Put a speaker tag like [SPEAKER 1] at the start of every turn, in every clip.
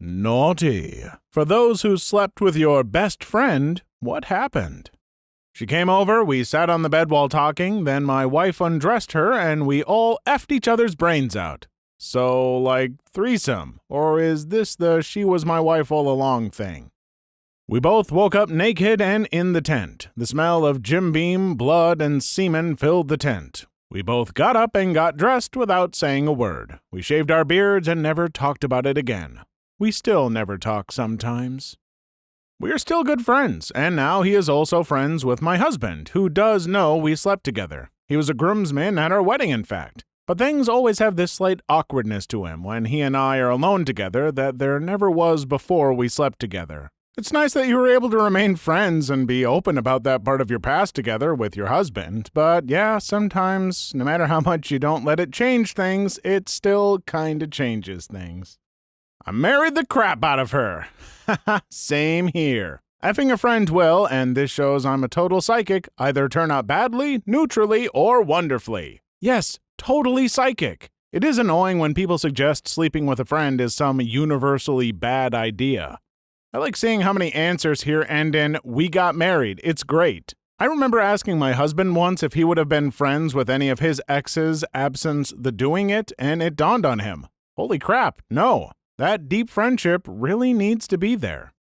[SPEAKER 1] Naughty. For those who slept with your best friend, what happened? She came over, we sat on the bed while talking, then my wife undressed her, and we all effed each other's brains out. So, like, threesome, or is this the she was my wife all along thing? We both woke up naked and in the tent. The smell of Jim Beam, blood, and semen filled the tent. We both got up and got dressed without saying a word. We shaved our beards and never talked about it again. We still never talk sometimes. We are still good friends, and now he is also friends with my husband, who does know we slept together. He was a groomsman at our wedding, in fact. But things always have this slight awkwardness to him when he and I are alone together that there never was before we slept together. It's nice that you were able to remain friends and be open about that part of your past together with your husband, but yeah, sometimes, no matter how much you don't let it change things, it still kinda changes things. I married the crap out of her. Haha, same here. Effing a friend will, and this shows I'm a total psychic, either turn out badly, neutrally, or wonderfully. Yes, totally psychic. It is annoying when people suggest sleeping with a friend is some universally bad idea. I like seeing how many answers here end in, "we got married, it's great." I remember asking my husband once if he would have been friends with any of his exes absent the doing it, and it dawned on him. Holy crap, no. That deep friendship really needs to be there.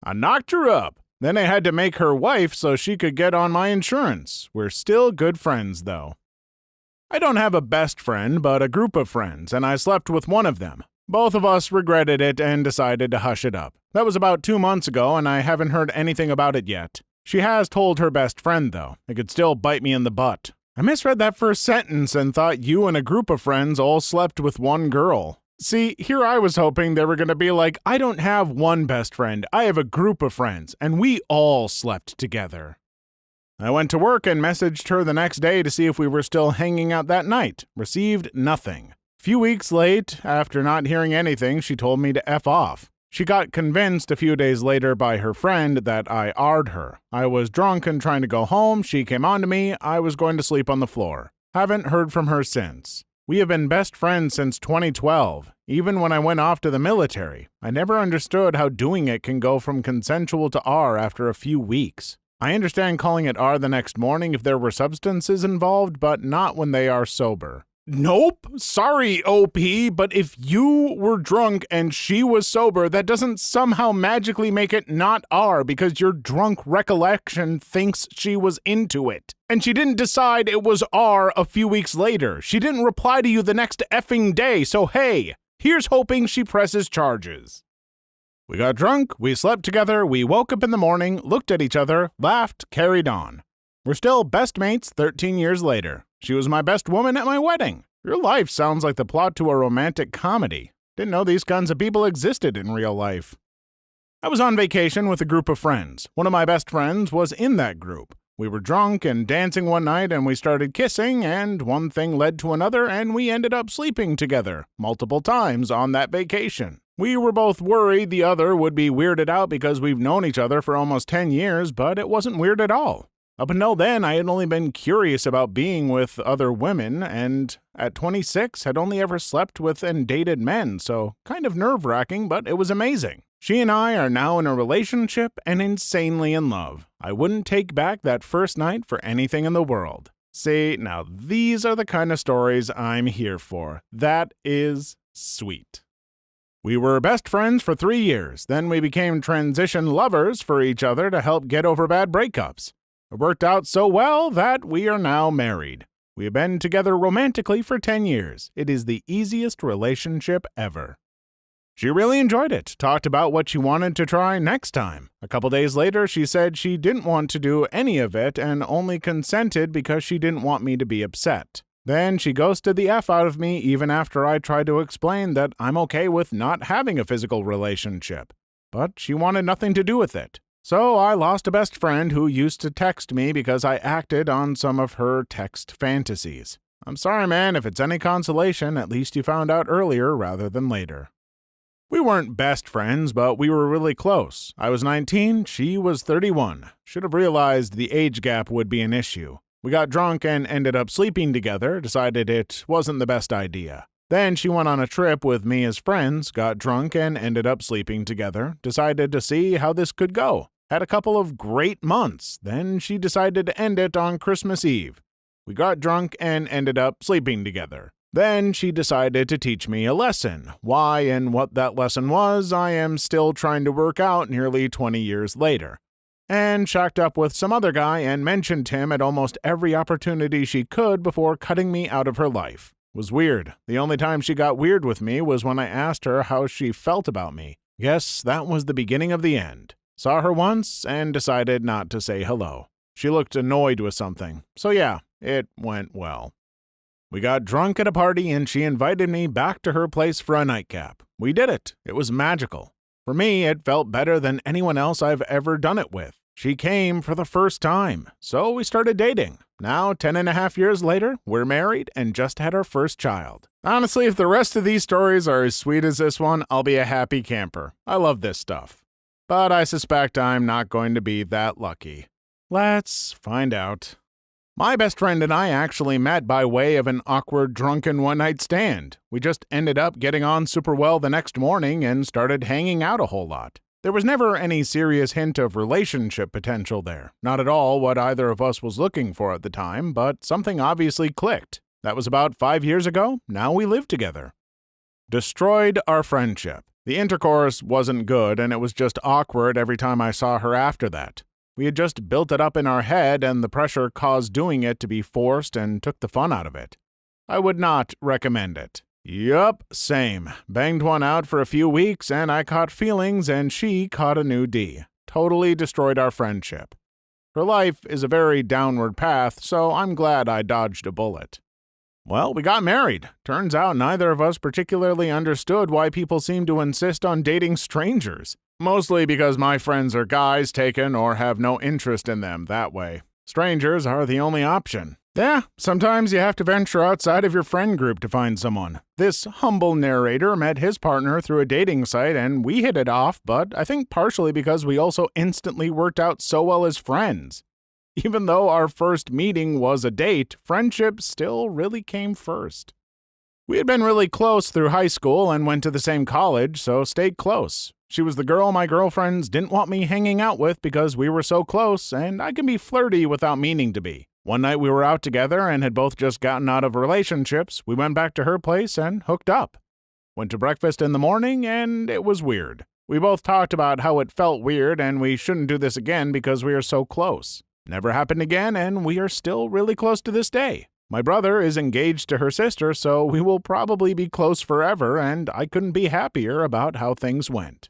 [SPEAKER 1] I knocked her up. Then I had to make her wife so she could get on my insurance. We're still good friends, though. I don't have a best friend, but a group of friends, and I slept with one of them. Both of us regretted it and decided to hush it up. That was about 2 months ago, and I haven't heard anything about it yet. She has told her best friend, though. It could still bite me in the butt. I misread that first sentence and thought you and a group of friends all slept with one girl. See, here I was hoping they were going to be like, I don't have one best friend, I have a group of friends, and we all slept together. I went to work and messaged her the next day to see if we were still hanging out that night. Received nothing. Few weeks late, after not hearing anything, she told me to F off. She got convinced a few days later by her friend that I R'd her. I was drunk and trying to go home, she came on to me, I was going to sleep on the floor. Haven't heard from her since. We have been best friends since 2012, even when I went off to the military. I never understood how doing it can go from consensual to R after a few weeks. I understand calling it R the next morning if there were substances involved, but not when they are sober. Nope, sorry, OP, but if you were drunk and she was sober, that doesn't somehow magically make it not R because your drunk recollection thinks she was into it. And she didn't decide it was R a few weeks later. She didn't reply to you the next effing day, so hey, here's hoping she presses charges. We got drunk, we slept together, we woke up in the morning, looked at each other, laughed, carried on. We're still best mates 13 years later. She was my best woman at my wedding. Your life sounds like the plot to a romantic comedy. Didn't know these kinds of people existed in real life. I was on vacation with a group of friends. One of my best friends was in that group. We were drunk and dancing one night and we started kissing and one thing led to another and we ended up sleeping together multiple times on that vacation. We were both worried the other would be weirded out because we've known each other for almost 10 years, but it wasn't weird at all. Up until then, I had only been curious about being with other women, and at 26, had only ever slept with and dated men, so kind of nerve-wracking, but it was amazing. She and I are now in a relationship and insanely in love. I wouldn't take back that first night for anything in the world. See, now these are the kind of stories I'm here for. That is sweet. We were best friends for 3 years, then we became transition lovers for each other to help get over bad breakups. It worked out so well that we are now married. We have been together romantically for 10 years. It is the easiest relationship ever. She really enjoyed it, talked about what she wanted to try next time. A couple days later, she said she didn't want to do any of it and only consented because she didn't want me to be upset. Then she ghosted the F out of me even after I tried to explain that I'm okay with not having a physical relationship. But she wanted nothing to do with it. So I lost a best friend who used to text me because I acted on some of her text fantasies. I'm sorry, man, if it's any consolation, at least you found out earlier rather than later. We weren't best friends, but we were really close. I was 19, she was 31. Should have realized the age gap would be an issue. We got drunk and ended up sleeping together, decided it wasn't the best idea. Then she went on a trip with me as friends, got drunk and ended up sleeping together, decided to see how this could go. Had a couple of great months, then she decided to end it on Christmas Eve. We got drunk and ended up sleeping together. Then she decided to teach me a lesson. Why and what that lesson was, I am still trying to work out nearly 20 years later. And shacked up with some other guy and mentioned him at almost every opportunity she could before cutting me out of her life. Was weird. The only time she got weird with me was when I asked her how she felt about me. Guess that was the beginning of the end. Saw her once and decided not to say hello. She looked annoyed with something. So yeah, it went well. We got drunk at a party and she invited me back to her place for a nightcap. We did it. It was magical. For me, it felt better than anyone else I've ever done it with. She came for the first time, so we started dating. Now, 10.5 years later, we're married and just had our first child. Honestly, if the rest of these stories are as sweet as this one, I'll be a happy camper. I love this stuff. But I suspect I'm not going to be that lucky. Let's find out. My best friend and I actually met by way of an awkward drunken one-night stand. We just ended up getting on super well the next morning and started hanging out a whole lot. There was never any serious hint of relationship potential there. Not at all what either of us was looking for at the time, but something obviously clicked. That was about 5 years ago. Now we live together. Destroyed our friendship. The intercourse wasn't good, and it was just awkward every time I saw her after that. We had just built it up in our head, and the pressure caused doing it to be forced and took the fun out of it. I would not recommend it. Yup, same. Banged one out for a few weeks, and I caught feelings, and she caught a new D. Totally destroyed our friendship. Her life is a very downward path, so I'm glad I dodged a bullet. Well, we got married. Turns out neither of us particularly understood why people seem to insist on dating strangers. Mostly because my friends are guys taken or have no interest in them that way. Strangers are the only option. Yeah, sometimes you have to venture outside of your friend group to find someone. This humble narrator met his partner through a dating site and we hit it off, but I think partially because we also instantly worked out so well as friends. Even though our first meeting was a date, friendship still really came first. We had been really close through high school and went to the same college, so stayed close. She was the girl my girlfriends didn't want me hanging out with because we were so close, and I can be flirty without meaning to be. One night we were out together and had both just gotten out of relationships. We went back to her place and hooked up. Went to breakfast in the morning, and it was weird. We both talked about how it felt weird and we shouldn't do this again because we are so close. Never happened again, and we are still really close to this day. My brother is engaged to her sister, so we will probably be close forever, and I couldn't be happier about how things went.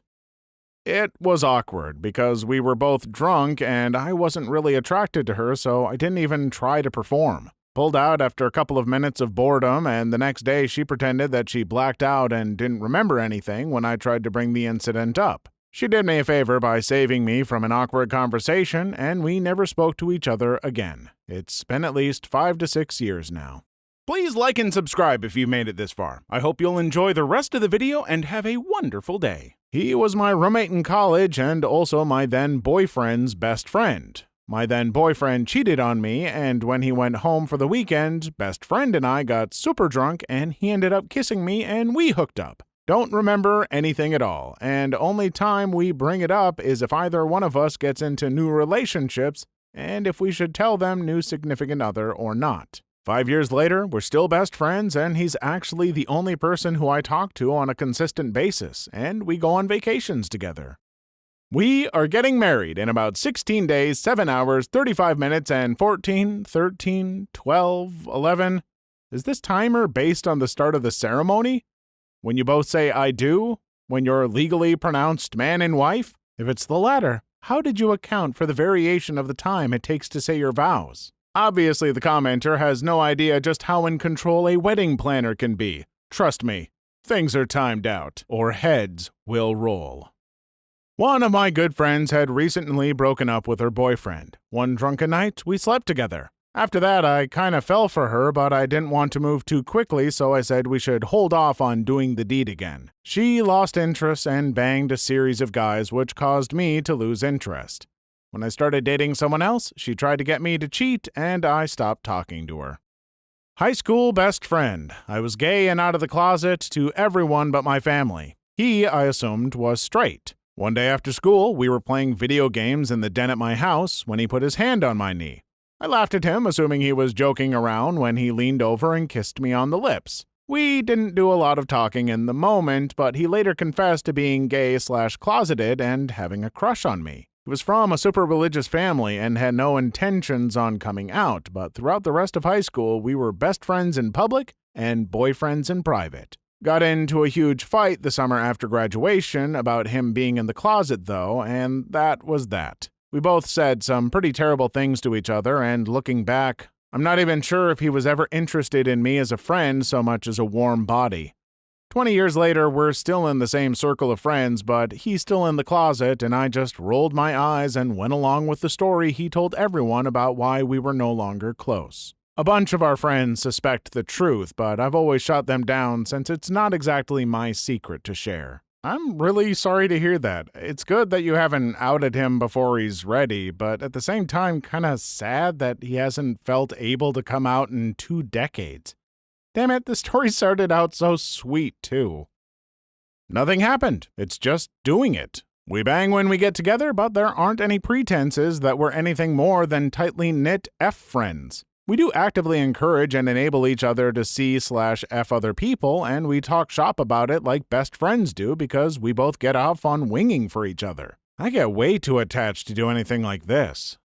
[SPEAKER 1] It was awkward because we were both drunk and I wasn't really attracted to her, so I didn't even try to perform. Pulled out after a couple of minutes of boredom, and the next day she pretended that she blacked out and didn't remember anything when I tried to bring the incident up. She did me a favor by saving me from an awkward conversation, and we never spoke to each other again. It's been at least 5 to 6 years now. Please like and subscribe if you've made it this far. I hope you'll enjoy the rest of the video and have a wonderful day. He was my roommate in college and also my then boyfriend's best friend. My then boyfriend cheated on me, and when he went home for the weekend, best friend and I got super drunk and he ended up kissing me and we hooked up. Don't remember anything at all, and only time we bring it up is if either one of us gets into new relationships and if we should tell them new significant other or not. 5 years later, we're still best friends, and he's actually the only person who I talk to on a consistent basis, and we go on vacations together. We are getting married in about 16 days, 7 hours, 35 minutes, and 14, 13, 12, 11. Is this timer based on the start of the ceremony? When you both say I do? When you're legally pronounced man and wife? If it's the latter, how did you account for the variation of the time it takes to say your vows? Obviously, the commenter has no idea just how in control a wedding planner can be. Trust me, things are timed out, or heads will roll. One of my good friends had recently broken up with her boyfriend. One drunken night, we slept together. After that, I kinda fell for her, but I didn't want to move too quickly, so I said we should hold off on doing the deed again. She lost interest and banged a series of guys, which caused me to lose interest. When I started dating someone else, she tried to get me to cheat, and I stopped talking to her. High school best friend. I was gay and out of the closet to everyone but my family. He, I assumed, was straight. One day after school, we were playing video games in the den at my house when he put his hand on my knee. I laughed at him, assuming he was joking around, when he leaned over and kissed me on the lips. We didn't do a lot of talking in the moment, but he later confessed to being gay/closeted and having a crush on me. He was from a super religious family and had no intentions on coming out, but throughout the rest of high school, we were best friends in public and boyfriends in private. Got into a huge fight the summer after graduation about him being in the closet, though, and that was that. We both said some pretty terrible things to each other, and looking back, I'm not even sure if he was ever interested in me as a friend so much as a warm body. 20 years later, we're still in the same circle of friends, but he's still in the closet, and I just rolled my eyes and went along with the story he told everyone about why we were no longer close. A bunch of our friends suspect the truth, but I've always shot them down since it's not exactly my secret to share. I'm really sorry to hear that. It's good that you haven't outed him before he's ready, but at the same time, kinda sad that he hasn't felt able to come out in 2 decades. Damn it, the story started out so sweet, too. Nothing happened. It's just doing it. We bang when we get together, but there aren't any pretenses that we're anything more than tightly knit F-friends. We do actively encourage and enable each other to C/F other people, and we talk shop about it like best friends do because we both get off on winging for each other. I get way too attached to do anything like this.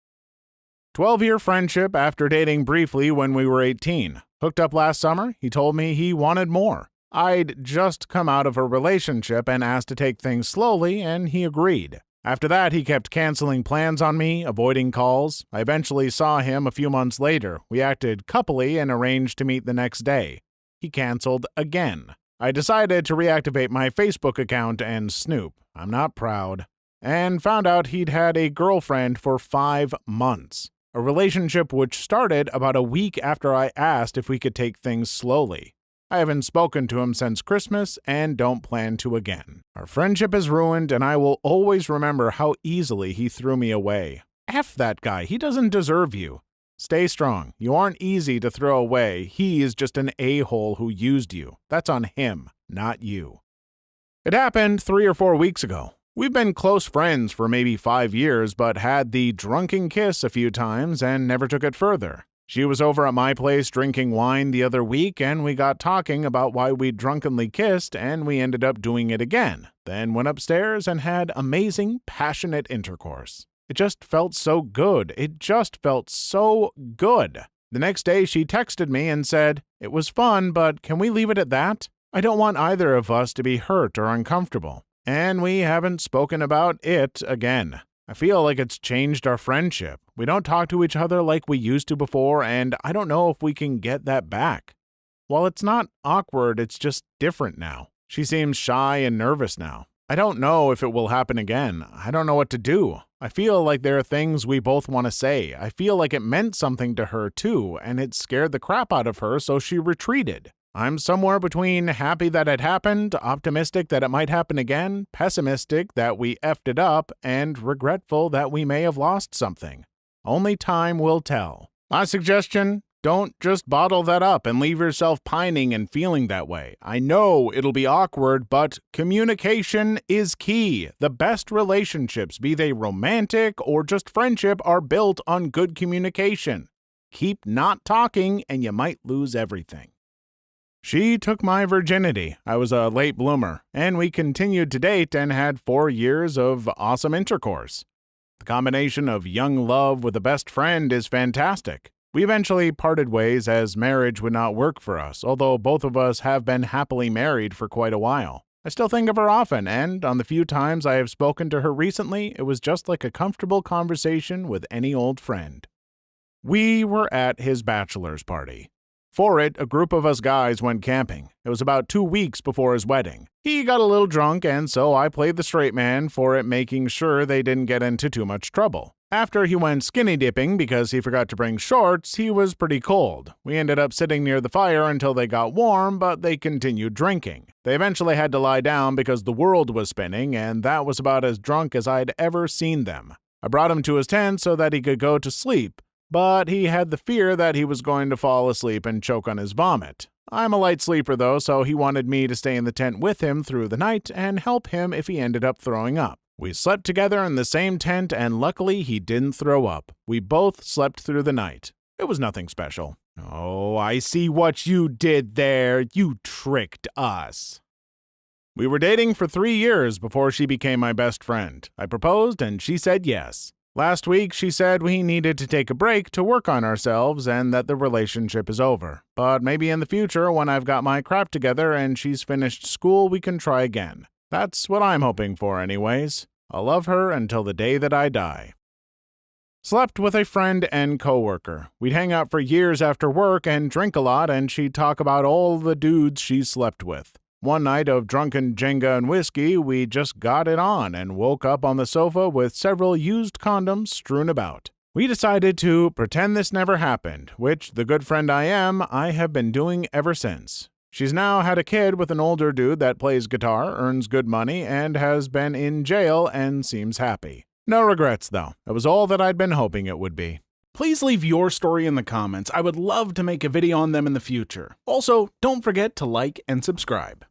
[SPEAKER 1] 12-year friendship after dating briefly when we were 18. Hooked up last summer, he told me he wanted more. I'd just come out of a relationship and asked to take things slowly, and he agreed. After that, he kept canceling plans on me, avoiding calls. I eventually saw him a few months later. We acted coupley and arranged to meet the next day. He canceled again. I decided to reactivate my Facebook account and snoop. I'm not proud. And found out he'd had a girlfriend for 5 months. A relationship which started about a week after I asked if we could take things slowly. I haven't spoken to him since Christmas and don't plan to again. Our friendship is ruined, and I will always remember how easily he threw me away. F that guy, he doesn't deserve you. Stay strong. You aren't easy to throw away. He is just an a-hole who used you. That's on him, not you. It happened 3 or 4 weeks ago. We've been close friends for maybe 5 years, but had the drunken kiss a few times and never took it further. She was over at my place drinking wine the other week, and we got talking about why we'd drunkenly kissed, and we ended up doing it again, then went upstairs and had amazing, passionate intercourse. It just felt so good. It just felt so good. The next day, she texted me and said, "It was fun, but can we leave it at that? I don't want either of us to be hurt or uncomfortable." And we haven't spoken about it again. I feel like it's changed our friendship. We don't talk to each other like we used to before, and I don't know if we can get that back. While it's not awkward, it's just different now. She seems shy and nervous now. I don't know if it will happen again. I don't know what to do. I feel like there are things we both want to say. I feel like it meant something to her too, and it scared the crap out of her, so she retreated. I'm somewhere between happy that it happened, optimistic that it might happen again, pessimistic that we effed it up, and regretful that we may have lost something. Only time will tell. My suggestion, don't just bottle that up and leave yourself pining and feeling that way. I know it'll be awkward, but communication is key. The best relationships, be they romantic or just friendship, are built on good communication. Keep not talking and you might lose everything. She took my virginity. I was a late bloomer, and we continued to date and had 4 years of awesome intercourse. The combination of young love with a best friend is fantastic. We eventually parted ways as marriage would not work for us, although both of us have been happily married for quite a while. I still think of her often, and on the few times I have spoken to her recently, it was just like a comfortable conversation with any old friend. We were at his bachelor's party. For it, a group of us guys went camping. It was about 2 weeks before his wedding. He got a little drunk, and so I played the straight man for it, making sure they didn't get into too much trouble. After he went skinny dipping because he forgot to bring shorts, he was pretty cold. We ended up sitting near the fire until they got warm, but they continued drinking. They eventually had to lie down because the world was spinning, and that was about as drunk as I'd ever seen them. I brought him to his tent so that he could go to sleep, but he had the fear that he was going to fall asleep and choke on his vomit. I'm a light sleeper though, so he wanted me to stay in the tent with him through the night and help him if he ended up throwing up. We slept together in the same tent, and luckily he didn't throw up. We both slept through the night. It was nothing special. Oh, I see what you did there. You tricked us. We were dating for 3 years before she became my best friend. I proposed and she said yes. Last week she said we needed to take a break to work on ourselves and that the relationship is over. But maybe in the future, when I've got my crap together and she's finished school, we can try again. That's what I'm hoping for anyways. I'll love her until the day that I die. Slept with a friend and coworker. We'd hang out for years after work and drink a lot, and she'd talk about all the dudes she slept with. One night of drunken Jenga and whiskey, we just got it on and woke up on the sofa with several used condoms strewn about. We decided to pretend this never happened, which, the good friend I am, I have been doing ever since. She's now had a kid with an older dude that plays guitar, earns good money, and has been in jail and seems happy. No regrets, though. It was all that I'd been hoping it would be. Please leave your story in the comments. I would love to make a video on them in the future. Also, don't forget to like and subscribe.